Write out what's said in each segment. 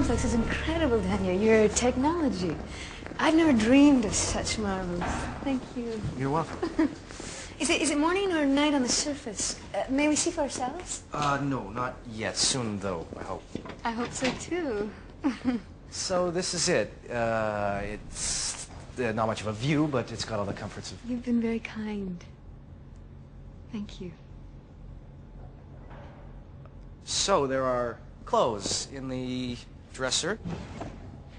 complex is incredible, Daniel. Your technology. I've never dreamed of such marvels. Thank you. You're welcome. Is it morning or night on the surface? May we see for ourselves? No, not yet. Soon, though, I hope. I hope so, too. So this is it. It's not much of a view, but it's got all the comforts of... You've been very kind. Thank you. So there are clothes in the dresser.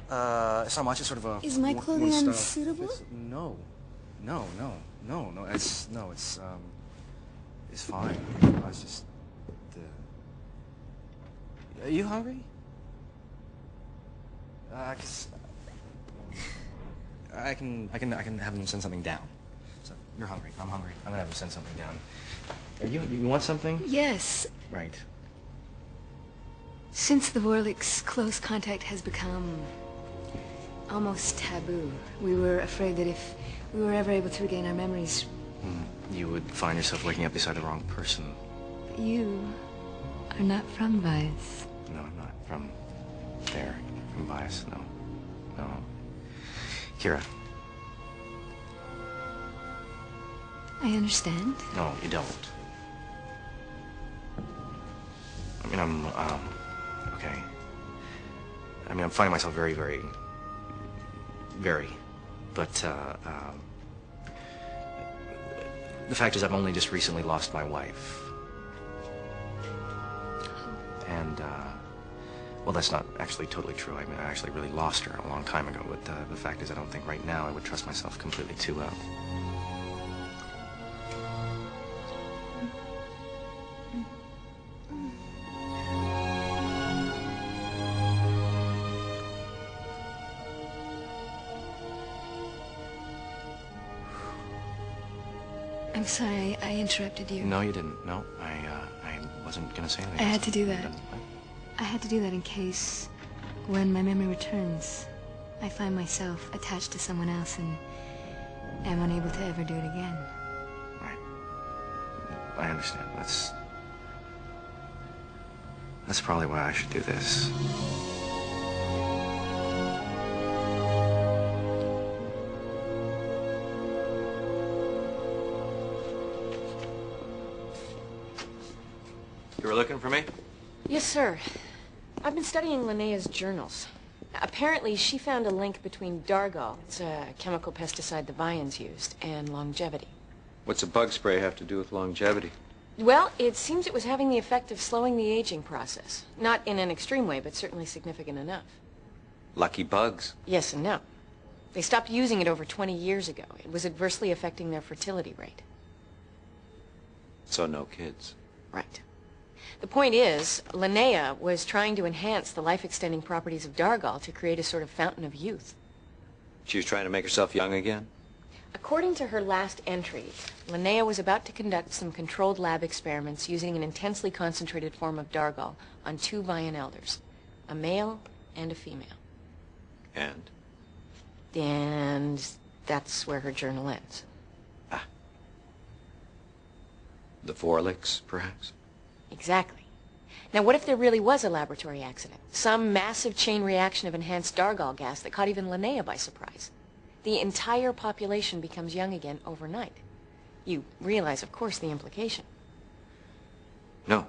It's not much. It's sort of a... Is my clothing one-style unsuitable? No. It's fine. I was just... Are you hungry? 'Cause I can have them send something down. So you're hungry. I'm hungry. I'm gonna have them send something down. You want something? Yes. Right. Since the Vorlich's close contact has become almost taboo, we were afraid that if we were ever able to regain our memories... You would find yourself waking up beside the wrong person. But you are not from Vice. No, I'm not. From there. From Bias. No. Kira. I understand. No, you don't. I mean, I'm, okay. I mean, I'm finding myself very, but, the fact is I've only just recently lost my wife. And, well, that's not actually totally true. I mean, I actually really lost her a long time ago, but, the fact is I don't think right now I would trust myself completely too well. I'm sorry, I interrupted you. No, you didn't. No, I wasn't gonna say anything. I had to do that. I had to do that in case, when my memory returns, I find myself attached to someone else and am unable to ever do it again. Right. I understand. That's probably why I should do this. You were looking for me? Yes, sir. I've been studying Linnea's journals. Apparently, she found a link between Dargol, it's a chemical pesticide the Vians used, and longevity. What's a bug spray have to do with longevity? Well, it seems it was having the effect of slowing the aging process. Not in an extreme way, but certainly significant enough. Lucky bugs. Yes and no. They stopped using it over 20 years ago. It was adversely affecting their fertility rate. So no kids. Right. The point is, Linnea was trying to enhance the life-extending properties of Dargol to create a sort of fountain of youth. She was trying to make herself young again? According to her last entry, Linnea was about to conduct some controlled lab experiments using an intensely concentrated form of Dargol on 2 Vian elders, a male and a female. And? And that's where her journal ends. Ah. The Vorlichs, perhaps? Exactly. Now, what if there really was a laboratory accident? Some massive chain reaction of enhanced Dargol gas that caught even Linnea by surprise? The entire population becomes young again overnight. You realize, of course, the implication. No.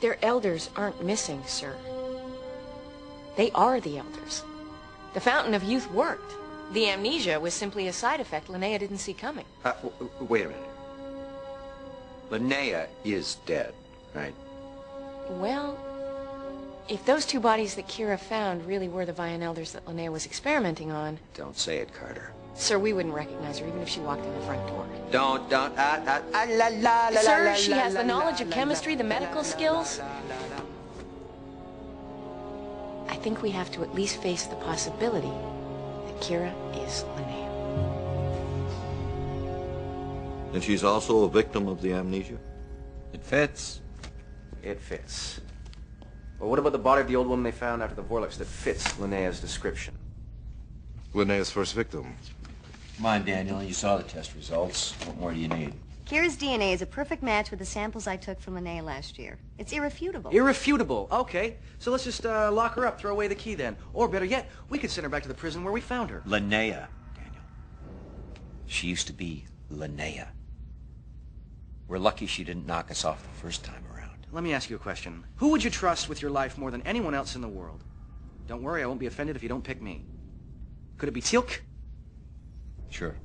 Their elders aren't missing, sir. They are the elders. The fountain of youth worked. The amnesia was simply a side effect Linnea didn't see coming. Wait a minute. Linnea is dead, right? Well, if those 2 bodies that Kira found really were the Vian elders that Linnea was experimenting on... Don't say it, Carter. Sir, we wouldn't recognize her even if she walked in the front door. Sir, she has the knowledge of chemistry, the medical skills. I think we have to at least face the possibility that Kira is Linnea. And she's also a victim of the amnesia? It fits. It fits. Well, what about the body of the old woman they found after the Vorlichs that fits Linnea's description? Linnea's first victim. Come on, Daniel. You saw the test results. What more do you need? Kira's DNA is a perfect match with the samples I took from Linnea last year. It's irrefutable. Irrefutable. Okay. So let's just lock her up, throw away the key then. Or better yet, we could send her back to the prison where we found her. Linnea, Daniel. She used to be Linnea. We're lucky she didn't knock us off the first time around. Let me ask you a question. Who would you trust with your life more than anyone else in the world? Don't worry, I won't be offended if you don't pick me. Could it be Teal'c? Sure.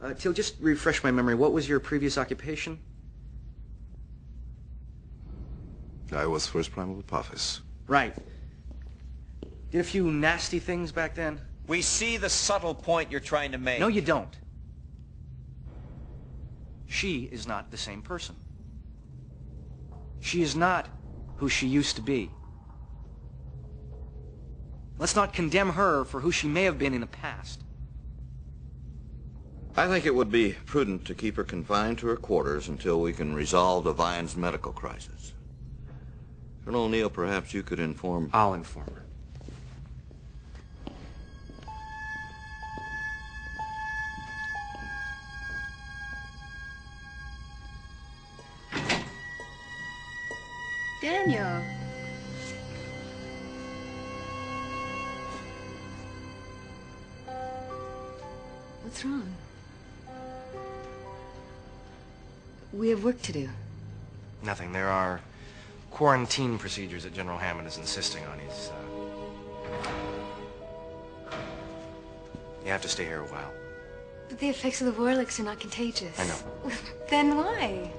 Teal'c, just refresh my memory. What was your previous occupation? I was first prime of Apophis. Right. Did a few nasty things back then? We see the subtle point you're trying to make. No, you don't. She is not the same person. She is not who she used to be. Let's not condemn her for who she may have been in the past. I think it would be prudent to keep her confined to her quarters until we can resolve the Vine's medical crisis. Colonel O'Neill, perhaps you could inform... I'll inform her. Daniel. What's wrong? We have work to do. Nothing. There are quarantine procedures that General Hammond is insisting on. You have to stay here a while. But the effects of the Vorlix are not contagious. I know. Then why?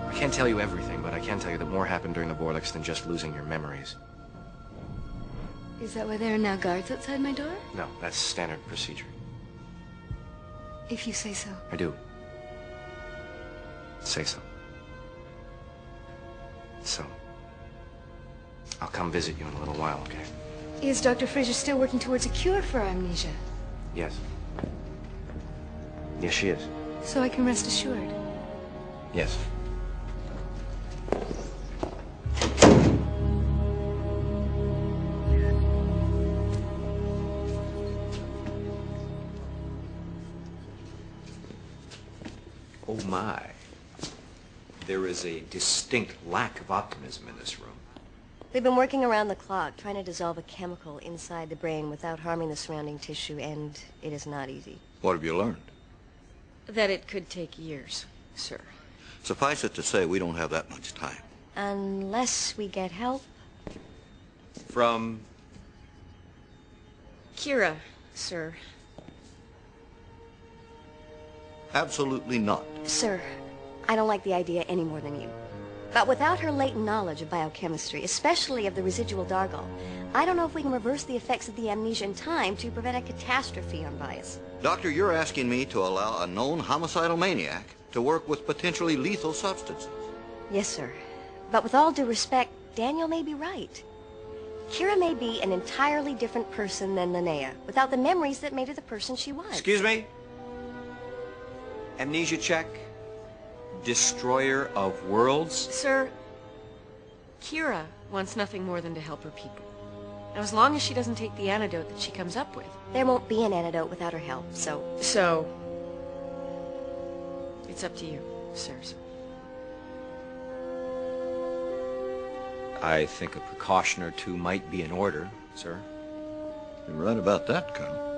I can't tell you everything, but I can tell you that more happened during the Vorlix than just losing your memories. Is that why there are now guards outside my door? No, that's standard procedure. If you say so. I do. Say so. So, I'll come visit you in a little while, okay? Is Dr. Fraser still working towards a cure for amnesia? Yes. Yes, she is. So I can rest assured. Yes. Oh my. There is a distinct lack of optimism in this room. They've been working around the clock, trying to dissolve a chemical inside the brain without harming the surrounding tissue, and it is not easy. What have you learned? That it could take years, sir. Suffice it to say, we don't have that much time. Unless we get help. From... Kira, sir. Absolutely not. Sir, I don't like the idea any more than you. But without her latent knowledge of biochemistry, especially of the residual Dargal, I don't know if we can reverse the effects of the amnesia in time to prevent a catastrophe on Bias. Doctor, you're asking me to allow a known homicidal maniac to work with potentially lethal substances. Yes, sir. But with all due respect, Daniel may be right. Kira may be an entirely different person than Linnea, without the memories that made her the person she was. Excuse me? Amnesia check? Destroyer of worlds? Sir, Kira wants nothing more than to help her people. Now, as long as she doesn't take the antidote that she comes up with. There won't be an antidote without her help, so... So, it's up to you, sir. I think a precaution or two might be in order, sir. You're right about that, Colonel.